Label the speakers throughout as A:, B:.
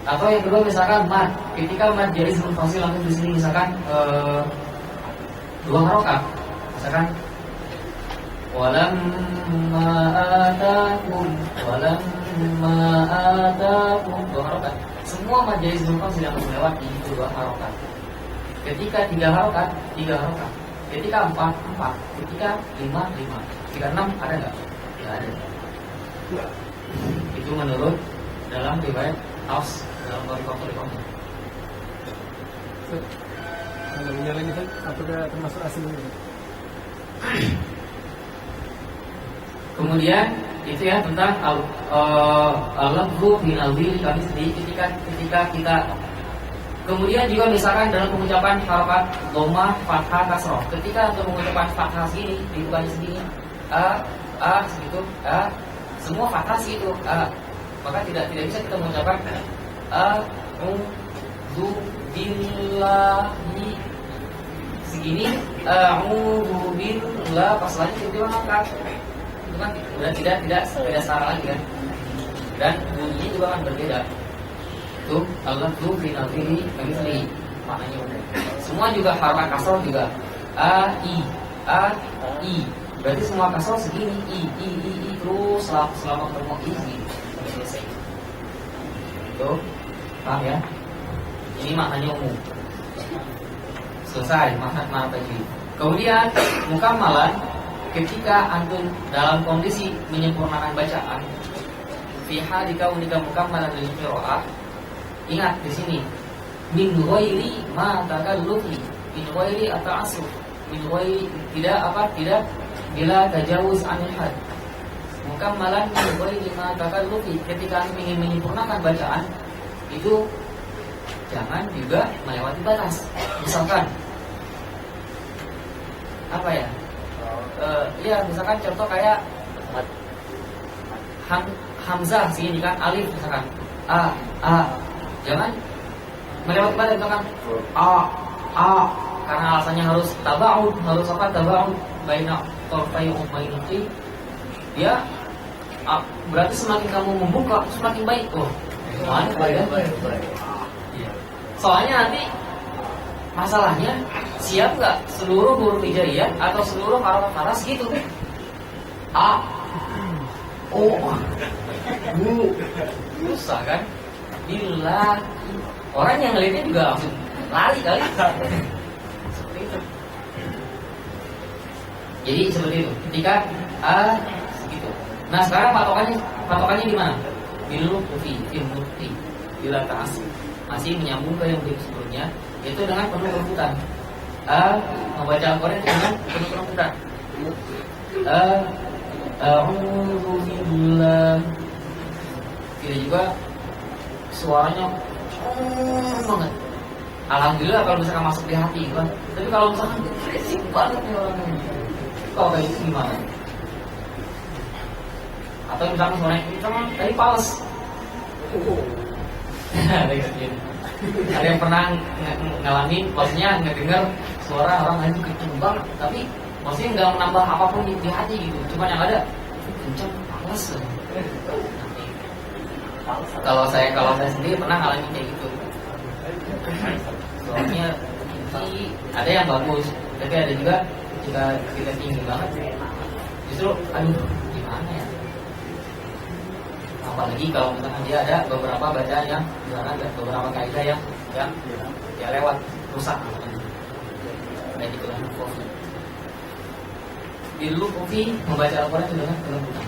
A: Atau yang kedua misalkan mad, ketika mad jadi munfasil langsung di sini misalkan 2 harokat, misalkan walamma atakum 2 harokat. Semua mad jadi munfasil yang melewati itu 2 harokat. Ketika 3 harokat, 3 harokat. Ketika 4, 4. Ketika 5, 5. Ketika 6 ada nggak? Nggak ada. Itu menurut dalam riwayat Hafs dalam Qur'an.
B: Kalau yang itu apakah termasuk asli itu?
A: Kemudian itu ya tentang al-lafzu min al-dhil kami ketika kita. Kemudian juga misalkan dalam pengucapan harakat dhammah, fathah, kasrah. Ketika untuk mengucapkan fathah segini, dibukanya segini, segitu, semua fathah segitu, maka tidak bisa kita mengucapkan a'udzu billahi segini, a'udzu billah pas lagi tiba-tiba ngangkat. Itu kan udah tidak setara lagi kan. Dan bunyinya juga kan berbeda. Itu Allah tuh final ini kami maknanya umum. Semua juga harakat kasroh juga i. Berarti semua kasroh segini i terus selama ketemu i segini sampai selesai. Itu paham ya? Ini maknanya umum. Selesai makna tajwid. Kemudian mukammalan ketika antum dalam kondisi menyempurnakan bacaan fi halika unika mukammalan lil qiraah. Ingat di sini min ghairi ma takallufi, min ghairi ata'assuf, min ghairi tidak bila tajawuz anil had. Mukammalan min ghairi ma takallufi, ketika ingin menyempurnakan bacaan itu jangan juga melewati batas. Misalkan apa ya? Ya misalkan contoh kayak hamzah sini kan alif misalkan a jangan melewati batas misalkan a karena alasannya harus tabaud, harus apa tabaud baina tarfai umayni. Ya berarti semakin kamu membuka semakin baik. Baik. Soalnya nanti masalahnya siap nggak seluruh huruf hijaiyah atau seluruh harokat faras gitu. A, O, U, susah kan? Bila orang yang ngeliatnya juga langsung lari kali. Seperti itu. Jadi seperti itu. Ketika A segitu. Nah sekarang patokannya di mana? Bilu kufi, filmuti, bila ta'asif. Masih menyambung ke yang sebelumnya, yaitu dengan penuh kelembutan. Membaca Al-Quran dengan penuh kelembutan. A'udzu billah. Tidak juga suaranya banget. Alhamdulillah kalau misalkan masuk di hati kan. Tapi kalau misalkan berisik banget nih orangnya. Kalau kayak gitu gimana? Atau misalkan suaranya tadi pales. Ada yang pernah ngalamin, maksudnya ngedengar suara orang lain kenceng banget, tapi maksudnya nggak menambah apapun di hati gitu, cuma yang ada kenceng, pales. Kalau saya sendiri pernah ngalamin kayak gitu. Soalnya ada yang bagus, tapi ada juga ketika kita tinggi banget, justru aduh gimana ya? Apalagi kalau misalkan dia ada beberapa bacaan yang ada beberapa kaidah yang ya lewat rusak kayak gitu lah. Di lukufi membaca Al-Quran itu dengan kelembutan.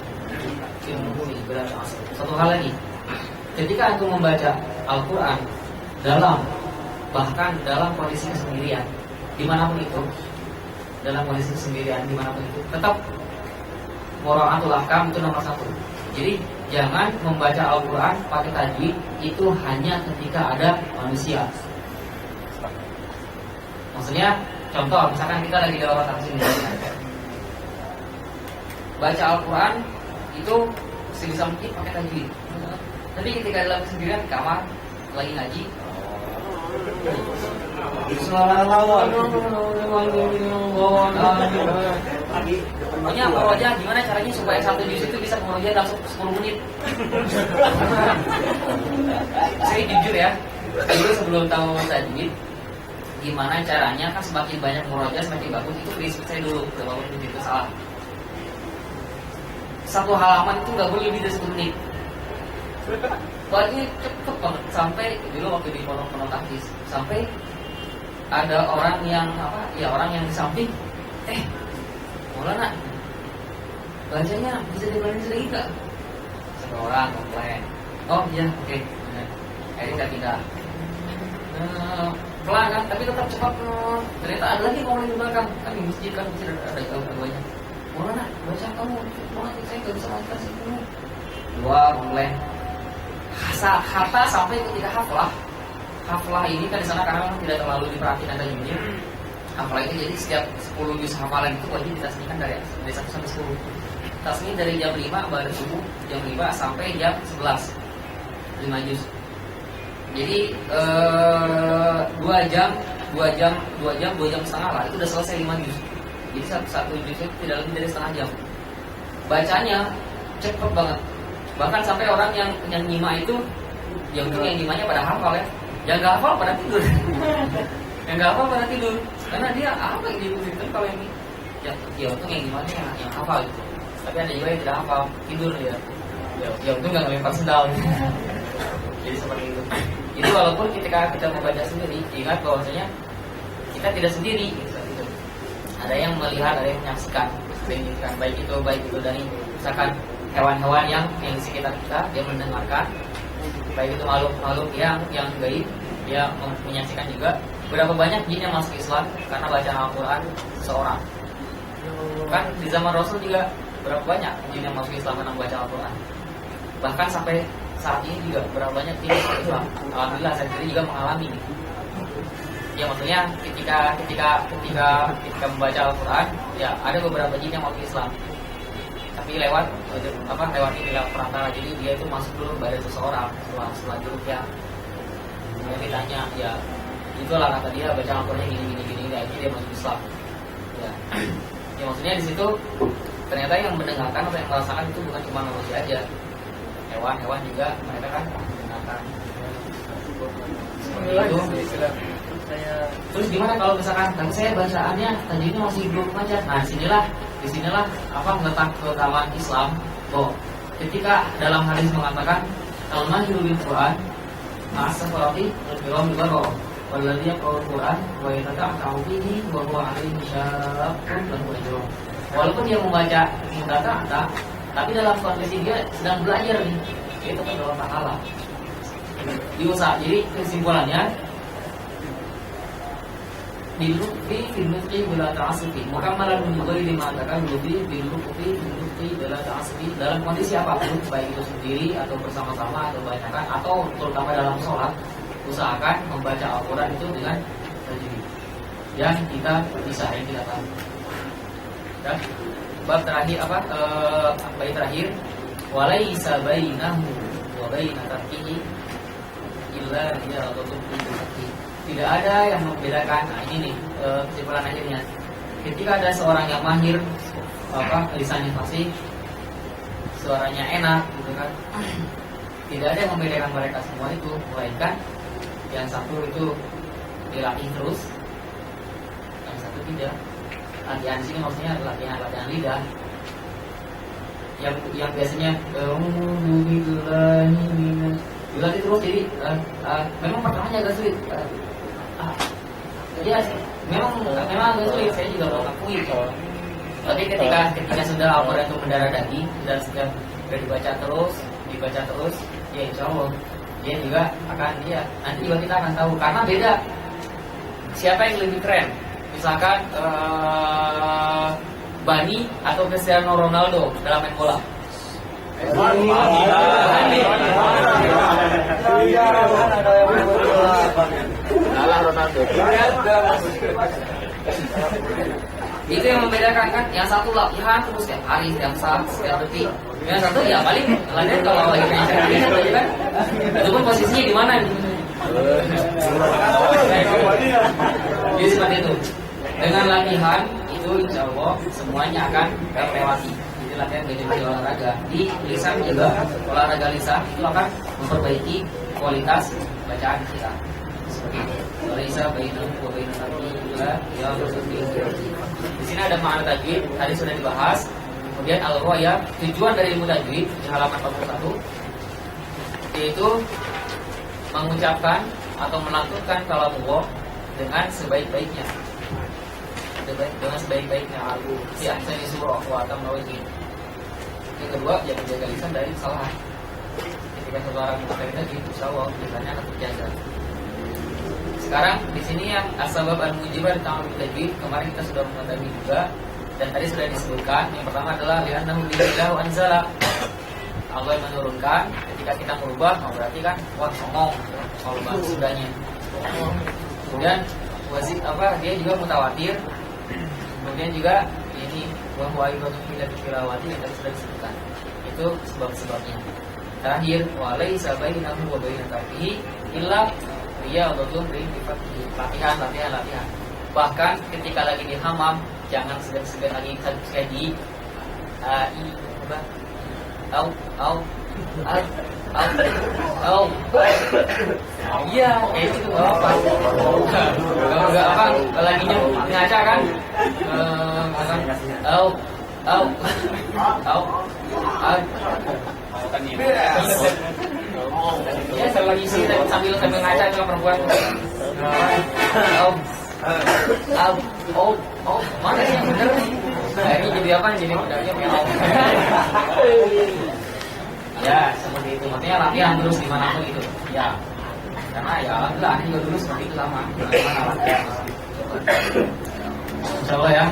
A: Satu hal lagi, ketika aku membaca Al-Quran bahkan dalam kondisi kesendirian dimanapun itu, dalam kondisi kesendirian dimanapun itu, tetap mura'atul ahkam itu nomor 1. Jadi jangan membaca Al-Quran pakai tajwid itu hanya ketika ada manusia. Maksudnya contoh misalkan kita lagi dalam orang sini, baca Al-Quran itu sebisa mungkin pakai tajwid. Tapi ketika dalam kesendirian di kamar lagi ngaji, pokoknya bawa aja gimana caranya supaya satu juz itu bisa mengerjakan dalam 10 menit. Saya jujur ya, dulu sebelum tahu tajwid, gimana caranya kan semakin banyak murojaah semakin bagus, itu prinsip saya dulu. Kalau itu salah, satu halaman itu nggak boleh lebih dari 1 menit. Wah ini cepet banget, sampai dulu waktu di pondok tahfiz, sampai ada orang yang orang yang di samping, Maulana, bacanya bisa dibanding sedikit nggak? Satu orang komplain, oh iya oke. Akhirnya kita pindah, pelan kan, tapi tetap cepat. Ternyata ada lagi komplain di belakang, kan di masjid kan masih ada banyak. Maulana, baca kamu, saya nggak bisa lancar sih kamu. Dua komplain. Hatta sampai ketika haflah ini kan di sana karena memang tidak terlalu diperhatikan tajwidnya. Haflah ini jadi setiap 10 juz hafalan itu wajib ditasmikan dari 1 sampai 10. Tasmi dari jam 5 pada subuh, jam 5 sampai jam 11, 5 juz. Jadi 2 jam setengah lah, itu udah selesai 5 juz. Jadi satu juz itu tidak lebih dari setengah jam. Bacanya cepet banget. Bahkan sampai orang yang nyimak itu, yang nyimanya pada hafal ya, yang nggak hafal pada tidur. Yang nggak hafal pada tidur, karena dia apa yang diikutin kalau ini? Ya untung yang gimana yang hafal gitu. Tapi ada juga yang tidak hafal, tidur dia. Ya untung nggak ngelempar sendal. Jadi seperti itu. Jadi walaupun ketika kita membaca sendiri, ingat bahwasanya kita tidak sendiri. Gitu. Ada yang melihat, ada yang menyaksikan, baik itu dari misalkan hewan-hewan yang di sekitar kita, dia mendengarkan, baik itu makhluk yang gaib, dia menyaksikan juga. Berapa banyak jin yang masuk Islam karena bacaan Al-Quran seseorang. Kan di zaman Rasul juga berapa banyak jin yang masuk Islam karena membaca Al-Quran. Bahkan sampai saat ini juga berapa banyak jin yang masuk Islam. Alhamdulillah saya sendiri juga mengalami. Ya maksudnya ketika membaca Al-Quran, ya ada beberapa jin yang masuk Islam. Tapi lewat ini lewat perantara, jadi dia itu masuk dulu pada seseorang setelah dulu ya. Kemudian ditanya, ya itulah kata dia baca Al-Qurannya gini, akhirnya dia masuk Islam. Ya maksudnya di situ ternyata yang mendengarkan atau yang merasakan itu bukan cuma manusia aja, hewan-hewan juga mereka kan mendengarkan. Seperti itu. Terus gimana kalau misalkan saya bacaannya tadi ini masih belum lancar? Nah disinilah letak keutamaan Islam. Ketika dalam hadis mengatakan al-mahiru bil Quran ma'as-safarati al-kiram bil-barrah walladhi yaqra'ul Quran wa yatata'u bihi wa huwa 'alayhi syaqqun lahu ajrun. Walaupun dia membaca mudata, tapi dalam kondisi dia sedang belajar nih, itu kan dalam pahala. Diusaha. Jadi kesimpulannya Bilukti filukti bila ta'asufi Mukammalan menjugari dimatakan Bilukti bila ta'asufi dalam kondisi apapun, baik itu sendiri atau bersama-sama atau banyakan, atau terutama dalam sholat, usahakan membaca Al-Quran itu dengan tajwid yang kita bisa, yang kita tahu. Dan bab terakhir bait terakhir walaisa bainahu wa baina tarkihi illa riyadhatun fil. Tidak ada yang membedakan. Nah ini nih kesimpulan akhirnya. Ketika ada seorang yang mahir, lisannya fasih, suaranya enak, gitu kan, tidak ada yang membedakan mereka semua itu, melainkan yang satu itu dilatih terus, yang satu tidak. Latihan sini maksudnya latihan lidah. Yang biasanya dilatih terus, jadi memang pertamanya agak sulit. Jadi memang agak sulit, saya juga belum akui. Tapi ketika sudah Al-Quran itu mendarah daging dan sudah dibaca terus, ya insya Allah dia juga akan nanti juga kita akan tahu, karena beda siapa yang lebih keren. Misalkan Bani atau Cristiano Ronaldo dalam main bola.
C: Kalah Ronaldo.
A: Itu yang membedakan kan. Yang satu latihan terus setiap hari, setiap saat, setiap detik. Yang satu ya paling latihan kalau lagi main aja kan. Itu pun posisinya di mana? Jadi seperti itu. Dengan latihan itu insya Allah semuanya akan terlewati. Gitu latihan gaya olahraga. Di lisan juga, olahraga lisan itu akan memperbaiki kualitas bacaan kita. Seperti itu. Walaysa bainahu wa bainal abdi illa ya Di sini ada makna tajwid, tadi sudah dibahas. Kemudian al-ghayah, tujuan dari ilmu tajwid di halaman 41 yaitu mengucapkan atau melantunkan kalamullah dengan sebaik-baiknya. Dengan sebaik-baiknya ya, saya disuruh wa tamawin. Yang kedua, ya menjaga lisan dari kesalahan. Ketika seseorang memakai tajwid, insyaallah lisannya akan terjaga. Sekarang di sini yang asbab al-mujibah ta'awun tajwid, kemarin kita sudah mengetahui juga dan tadi sudah disebutkan. Yang pertama adalah li'annahu billahi anzala. Allah yang menurunkan. Ketika kita merubah, berarti kan wah songong kalau bahasa Sundanya. Kemudian wazid dia juga mutawatir. Kemudian juga ini wa huwa ibadun ila tilawati yang tadi sudah disebutkan. Itu sebab-sebabnya. Terakhir, walaysa bainahu wa bainal tarbihi illa dia betul latihan. Bahkan ketika lagi di hamam, jangan segan-segan lagi kayak di iya kayak itu apa enggak apa lagi ngaca kan ya saya lagi sih sambil ngaca itu perempuan mana sih yang bener nih? Nah, ini jadi apa? Jadi modalnya meow. Ya, seperti itu. Maksudnya latihan terus dimanapun itu. Ya, karena ya alhamdulillah ini juga dulu seperti itu sama. Insyaallah ya.